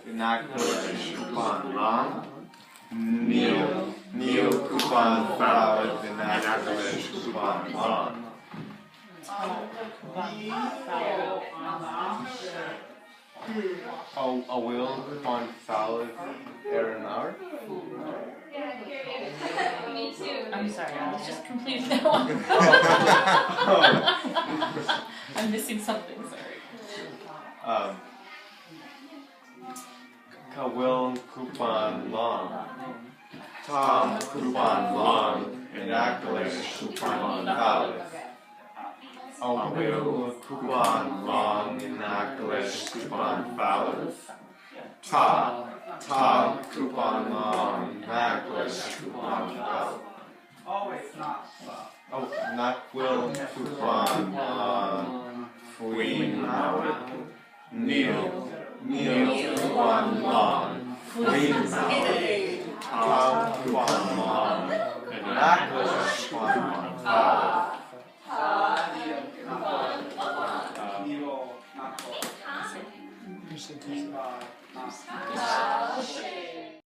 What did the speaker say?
Binoculars, coupon long. Kneel, coupon flower, binoculars, coupon long. A will, coupon foul, Aaron hour. Me too. I'm sorry, I was just completing that one. I'm missing something, sorry. Will, coupon long. Tom, coupon long, binoculars, coupon foul. A will, coupon long, binoculars, coupon foul. Tom, coupon long, binoculars, coupon foul. Oh, not will, coupon long, queen, kneel, coupon long, queen, Tom, coupon long, binoculars, coupon foul. Coupon